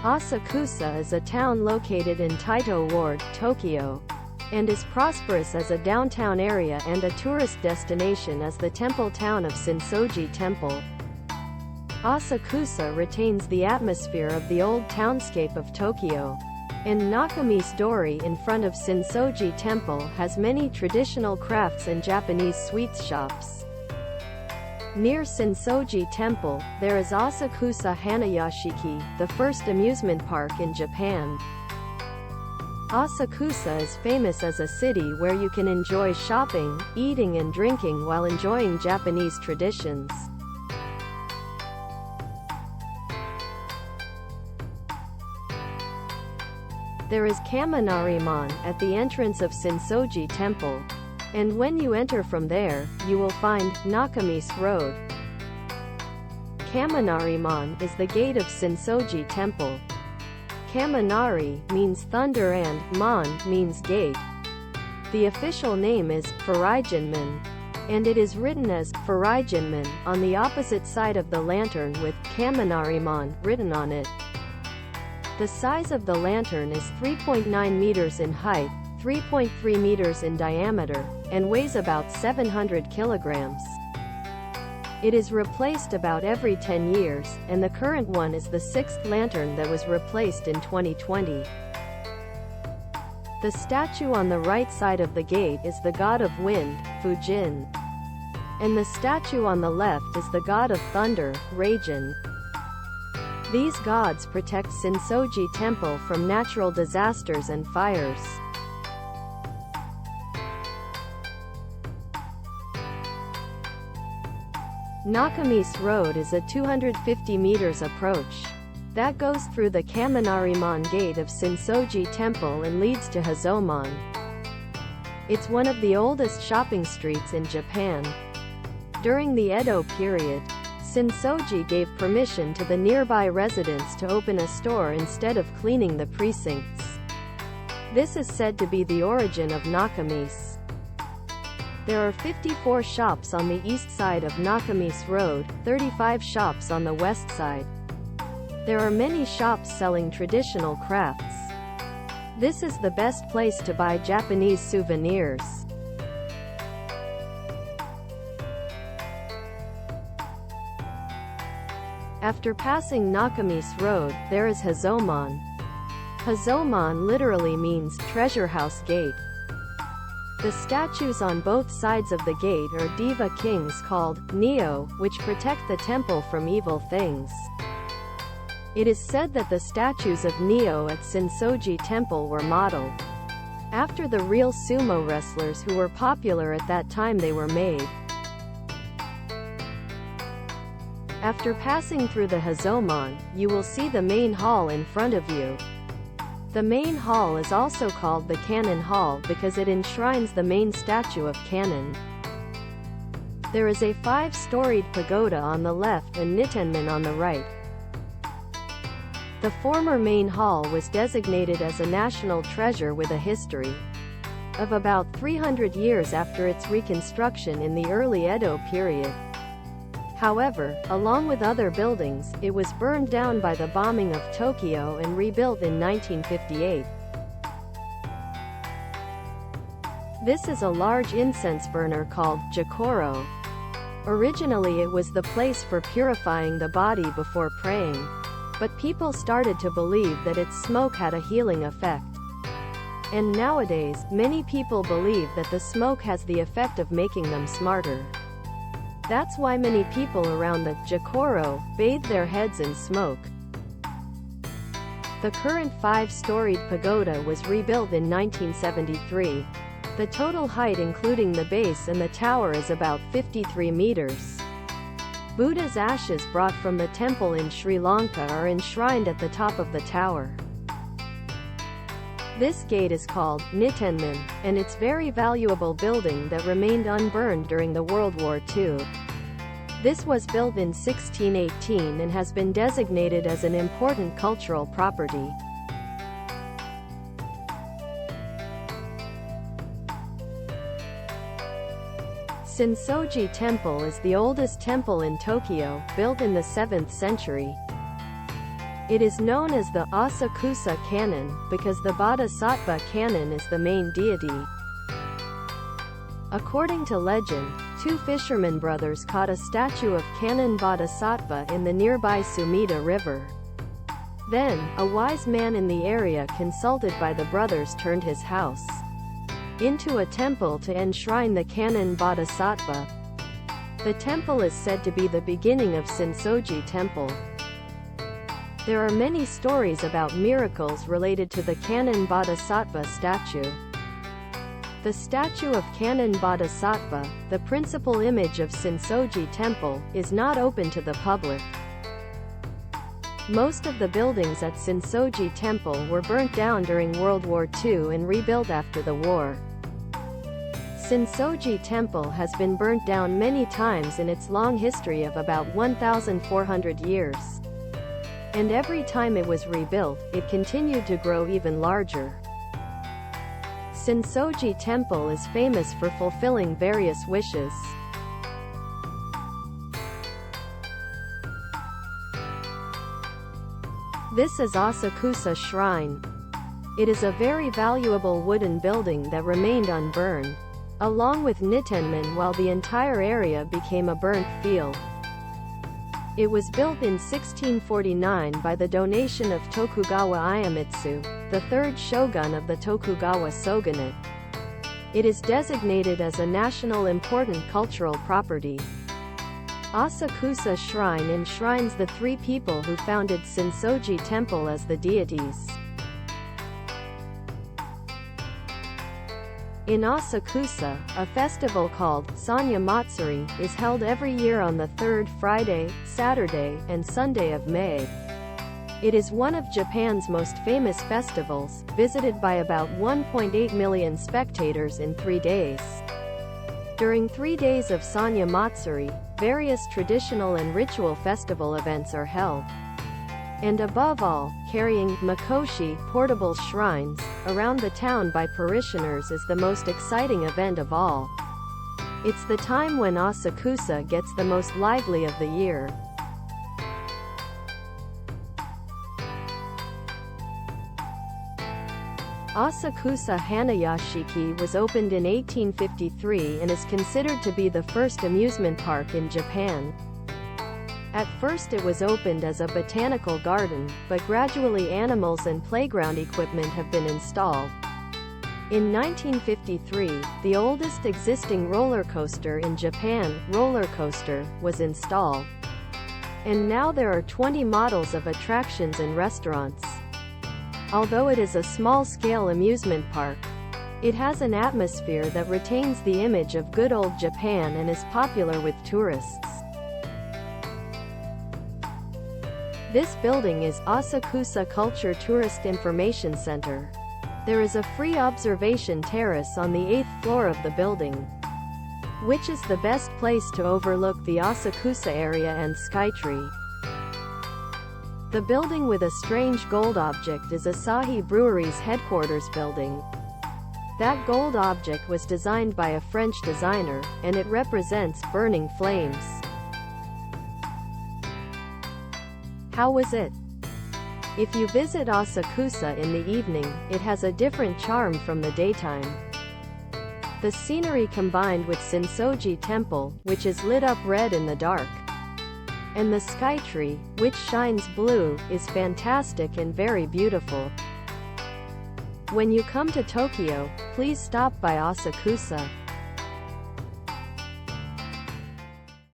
Asakusa is a town located in Taito Ward, Tokyo, and is prosperous as a downtown area and a tourist destination as the temple town of Sensoji Temple. Asakusa retains the atmosphere of the old townscape of Tokyo, and Nakami's-dori in front of Sensoji Temple has many traditional crafts and Japanese sweets shops. Near Sensoji Temple, there is Asakusa Hanayashiki, the first amusement park in Japan. Asakusa is famous as a city where you can enjoy shopping, eating and drinking while enjoying Japanese traditions. There is Kaminari-mon at the entrance of Sensoji Temple, and when you enter from there, you will find Nakami's Road. Kaminari-mon is the gate of Sensoji Temple. Kaminari means thunder and mon means gate. The official name is Furigenman, and it is written as Furigenman on the opposite side of the lantern with Kaminari-mon written on it. The size of the lantern is 3.9 meters in height, 3.3 meters in diameter, and weighs about 700 kilograms. It is replaced about every 10 years, and the current one is the sixth lantern that was replaced in 2020. The statue on the right side of the gate is the god of wind, Fujin. And the statue on the left is the god of thunder, Raijin. These gods protect Sensoji Temple from natural disasters and fires. Nakami's Road is a 250 meters approach that goes through the Kaminari-mon gate of Sensoji Temple and leads to Hazomon. It's one of the oldest shopping streets in Japan. During the Edo period, Sensoji gave permission to the nearby residents to open a store instead of cleaning the precincts. This is said to be the origin of Nakami's. There are 54 shops on the east side of Nakami's Road, 35 shops on the west side. There are many shops selling traditional crafts. This is the best place to buy Japanese souvenirs. After passing Nakami's Road, there is Hazomon. Hazomon literally means treasure house gate. The statues on both sides of the gate are diva kings called Neo, which protect the temple from evil things. It is said that the statues of Neo at Sensoji Temple were modeled after the real sumo wrestlers who were popular at that time they were made. After passing through the Hazomon, you will see the main hall in front of you. The main hall is also called the Cannon Hall because it enshrines the main statue of Cannon. There is a 5-storied pagoda on the left and Nitenmen on the right. The former main hall was designated as a national treasure with a history of about 300 years after its reconstruction in the early Edo period. However, along with other buildings, it was burned down by the bombing of Tokyo and rebuilt in 1958. This is a large incense burner called Jokoro. Originally it was the place for purifying the body before praying, but people started to believe that its smoke had a healing effect. And nowadays, many people believe that the smoke has the effect of making them smarter. That's why many people around the Jokoro bathe their heads in smoke. The current 5-storied pagoda was rebuilt in 1973. The total height including the base and the tower is about 53 meters. Buddha's ashes brought from the temple in Sri Lanka are enshrined at the top of the tower. This gate is called Nitenmen, and it's very valuable building that remained unburned during the World War II. This was built in 1618 and has been designated as an important cultural property. Sensoji Temple is the oldest temple in Tokyo, built in the 7th century. It is known as the Asakusa Canon, because the Bodhisattva Canon is the main deity. According to legend, two fisherman brothers caught a statue of Canon Bodhisattva in the nearby Sumida River. Then, a wise man in the area consulted by the brothers turned his house into a temple to enshrine the Canon Bodhisattva. The temple is said to be the beginning of Sensoji Temple. There are many stories about miracles related to the Canon Bodhisattva statue. The statue of Canon Bodhisattva, the principal image of Sensoji Temple, is not open to the public. Most of the buildings at Sensoji Temple were burnt down during World War II and rebuilt after the war. Sensoji Temple has been burnt down many times in its long history of about 1,400 years. And every time it was rebuilt, it continued to grow even larger. Sensoji Temple is famous for fulfilling various wishes. This is Asakusa Shrine. It is a very valuable wooden building that remained unburned, along with Nitenmen, while the entire area became a burnt field. It was built in 1649 by the donation of Tokugawa Iemitsu, the third shogun of the Tokugawa shogunate. It is designated as a national important cultural property. Asakusa Shrine enshrines the three people who founded Sensoji Temple as the deities. In Asakusa, a festival called Sanya Matsuri is held every year on the third Friday, Saturday, and Sunday of May. It is one of Japan's most famous festivals, visited by about 1.8 million spectators in 3 days. During 3 days of Sanya Matsuri, various traditional and ritual festival events are held. And above all, carrying makoshi, portable shrines, around the town by parishioners is the most exciting event of all. It's the time when Asakusa gets the most lively of the year. Asakusa Hanayashiki was opened in 1853 and is considered to be the first amusement park in Japan. At first it was opened as a botanical garden, but gradually animals and playground equipment have been installed. In 1953, the oldest existing roller coaster in Japan, roller coaster, was installed. And now there are 20 models of attractions and restaurants. Although it is a small-scale amusement park, it has an atmosphere that retains the image of good old Japan and is popular with tourists. This building is Asakusa Culture Tourist Information Center. There is a free observation terrace on the 8th floor of the building, which is the best place to overlook the Asakusa area and Skytree. The building with a strange gold object is Asahi Brewery's headquarters building. That gold object was designed by a French designer, and it represents burning flames. How was it? If you visit Asakusa in the evening, it has a different charm from the daytime. The scenery combined with Sensoji Temple, which is lit up red in the dark, and the Skytree, which shines blue, is fantastic and very beautiful. When you come to Tokyo, please stop by Asakusa.